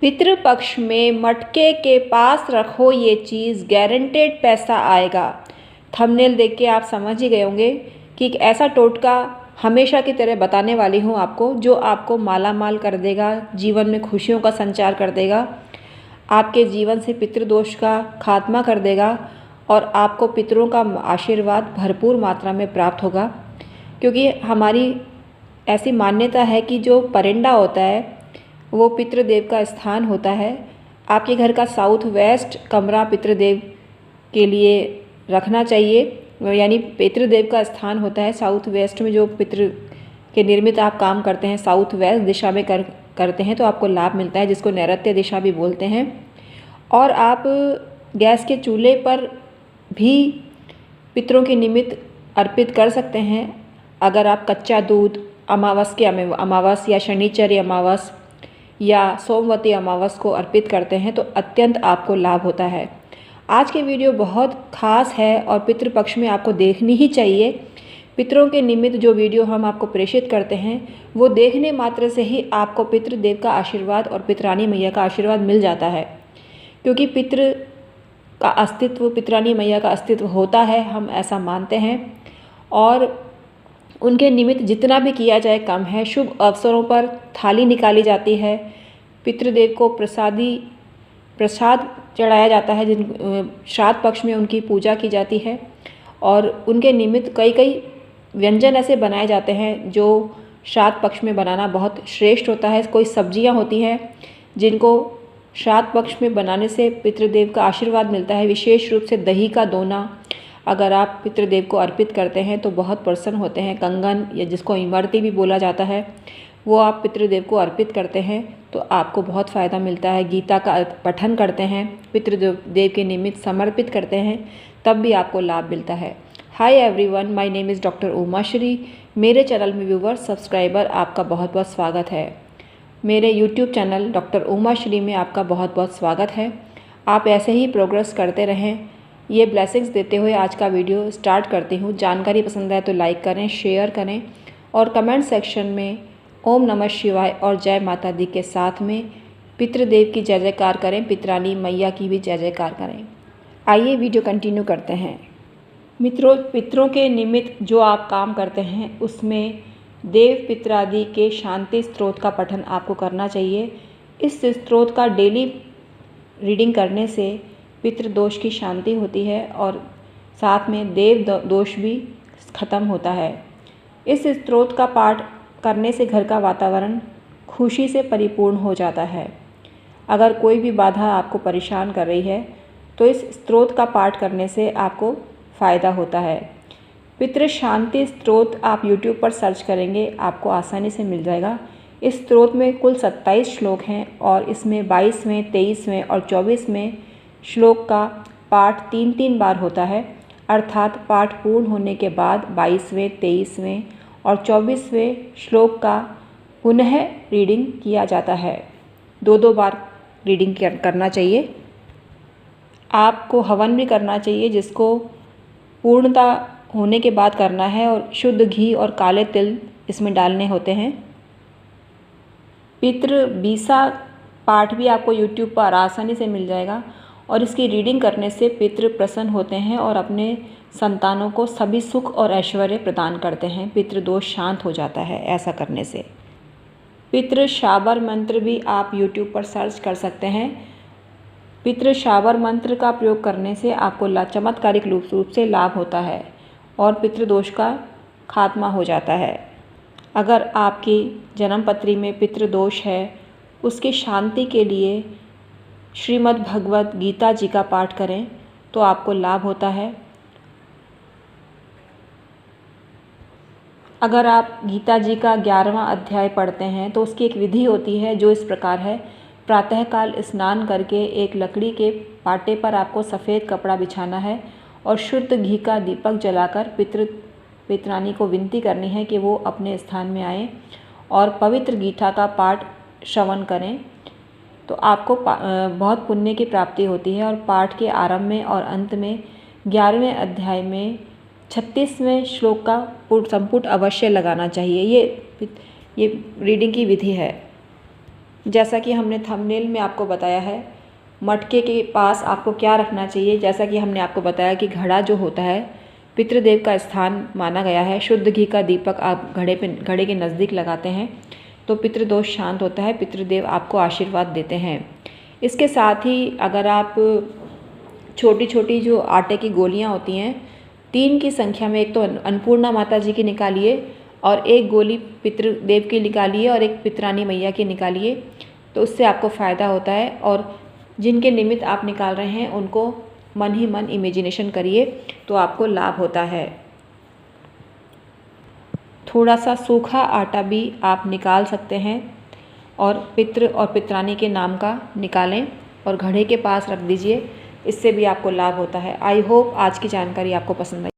पितृपक्ष में मटके के पास रखो ये चीज़, गारंटेड पैसा आएगा। थंबनेल देख के आप समझ ही गए होंगे कि एक ऐसा टोटका हमेशा की तरह बताने वाली हूँ आपको, जो आपको माला माल कर देगा, जीवन में खुशियों का संचार कर देगा, आपके जीवन से पितृदोष का खात्मा कर देगा और आपको पितरों का आशीर्वाद भरपूर मात्रा में प्राप्त होगा। क्योंकि हमारी ऐसी मान्यता है कि जो परिंदा होता है वो पितृदेव का स्थान होता है। आपके घर का साउथ वेस्ट कमरा पितृदेव के लिए रखना चाहिए, यानी पितृदेव का स्थान होता है साउथ वेस्ट में। जो पितृ के निर्मित आप काम करते हैं साउथ वेस्ट दिशा में करते हैं तो आपको लाभ मिलता है, जिसको नैऋत्य दिशा भी बोलते हैं। और आप गैस के चूल्हे पर भी पितरों के निमित्त अर्पित कर सकते हैं। अगर आप कच्चा दूध अमावस या शनिचरी अमावस या सोमवती अमावस को अर्पित करते हैं तो अत्यंत आपको लाभ होता है। आज की वीडियो बहुत खास है और पितृपक्ष में आपको देखनी ही चाहिए। पितरों के निमित्त जो वीडियो हम आपको प्रेषित करते हैं वो देखने मात्र से ही आपको पितृदेव का आशीर्वाद और पितरानी मैया का आशीर्वाद मिल जाता है। क्योंकि पितृ का अस्तित्व, पितरानी मैया का अस्तित्व होता है, हम ऐसा मानते हैं। और उनके निमित्त जितना भी किया जाए कम है। शुभ अवसरों पर थाली निकाली जाती है, पितृदेव को प्रसाद चढ़ाया जाता है, श्राद्ध पक्ष में उनकी पूजा की जाती है। और उनके निमित्त कई व्यंजन ऐसे बनाए जाते हैं जो श्राद्ध पक्ष में बनाना बहुत श्रेष्ठ होता है। कोई सब्जियां होती हैं जिनको श्राद्ध पक्ष में बनाने से पितृदेव का आशीर्वाद मिलता है। विशेष रूप से दही का दोना अगर आप पितृदेव को अर्पित करते हैं तो बहुत प्रसन्न होते हैं। कंगन या जिसको इमरती भी बोला जाता है वो आप पितृदेव को अर्पित करते हैं तो आपको बहुत फ़ायदा मिलता है। गीता का पठन करते हैं, पितृदेव के निमित्त समर्पित करते हैं, तब भी आपको लाभ मिलता है। Hi everyone, my name is doctor Uma Shri. मेरे चैनल में व्यूवर्स, सब्सक्राइबर, आपका बहुत बहुत स्वागत है। मेरे YouTube channel doctor Uma Shri में आपका बहुत बहुत स्वागत है। आप ऐसे ही प्रोग्रेस करते रहें, ये ब्लेसिंग्स देते हुए आज का वीडियो स्टार्ट करती हूँ। जानकारी पसंद आए तो लाइक करें, शेयर करें और कमेंट सेक्शन में ओम नमः शिवाय और जय माता दी के साथ में पितृदेव की जय जयकार करें, पितरानी मैया की भी जय जयकार करें। आइए वीडियो कंटिन्यू करते हैं। मित्रों, पितरों के निमित्त जो आप काम करते हैं उसमें देव पितरादि के शांति स्त्रोत का पठन आपको करना चाहिए। इस स्त्रोत का डेली रीडिंग करने से पितृदोष की शांति होती है और साथ में देव दोष भी खत्म होता है। इस स्त्रोत का पाठ करने से घर का वातावरण खुशी से परिपूर्ण हो जाता है। अगर कोई भी बाधा आपको परेशान कर रही है तो इस स्त्रोत का पाठ करने से आपको फ़ायदा होता है। पितृ शांति स्त्रोत आप YouTube पर सर्च करेंगे, आपको आसानी से मिल जाएगा। इस स्त्रोत में कुल 27 श्लोक हैं और इसमें 22वें, 23वें और 24वें श्लोक का पाठ 3-3 बार होता है। अर्थात पाठ पूर्ण होने के बाद 22वें, 23वें और 24वें श्लोक का पुनः रीडिंग किया जाता है। 2-2 बार रीडिंग करना चाहिए। आपको हवन भी करना चाहिए, जिसको पूर्णता होने के बाद करना है और शुद्ध घी और काले तिल इसमें डालने होते हैं। पितृ बीसा पाठ भी आपको YouTube पर आसानी से मिल जाएगा और इसकी रीडिंग करने से पितृ प्रसन्न होते हैं और अपने संतानों को सभी सुख और ऐश्वर्य प्रदान करते हैं। पितृदोष शांत हो जाता है ऐसा करने से। पितृ शाबर मंत्र भी आप YouTube पर सर्च कर सकते हैं। पितृ शाबर मंत्र का प्रयोग करने से आपको चमत्कारिक रूप से लाभ होता है और पितृदोष का खात्मा हो जाता है। अगर आपकी जन्मपत्री में पितृदोष है, उसकी शांति के लिए श्रीमद् भगवद गीता जी का पाठ करें तो आपको लाभ होता है। अगर आप गीता जी का 11वां अध्याय पढ़ते हैं तो उसकी एक विधि होती है जो इस प्रकार है। प्रातःकाल स्नान करके एक लकड़ी के पाटे पर आपको सफ़ेद कपड़ा बिछाना है और शुद्ध घी का दीपक जलाकर पितरानी को विनती करनी है कि वो अपने स्थान में आए और पवित्र गीता का पाठ श्रवण करें तो आपको बहुत पुण्य की प्राप्ति होती है। और पाठ के आरंभ में और अंत में 11वें अध्याय में 36वें श्लोक का संपुट अवश्य लगाना चाहिए। ये रीडिंग की विधि है। जैसा कि हमने थंबनेल में आपको बताया है, मटके के पास आपको क्या रखना चाहिए। जैसा कि हमने आपको बताया कि घड़ा जो होता है पितृदेव का स्थान माना गया है। शुद्ध घी का दीपक आप घड़े के नज़दीक लगाते हैं तो पितृदोष शांत होता है, पितृदेव आपको आशीर्वाद देते हैं। इसके साथ ही अगर आप छोटी छोटी जो आटे की गोलियां होती हैं 3 की संख्या में, एक तो अन्नपूर्णा माता जी की निकालिए और एक गोली पितृदेव की निकालिए और एक पितरानी मैया की निकालिए, तो उससे आपको फ़ायदा होता है। और जिनके निमित्त आप निकाल रहे हैं उनको मन ही मन इमेजिनेशन करिए तो आपको लाभ होता है। थोड़ा सा सूखा आटा भी आप निकाल सकते हैं और पितृ और पितरानी के नाम का निकालें और घड़े के पास रख दीजिए, इससे भी आपको लाभ होता है। आई होप आज की जानकारी आपको पसंद आई।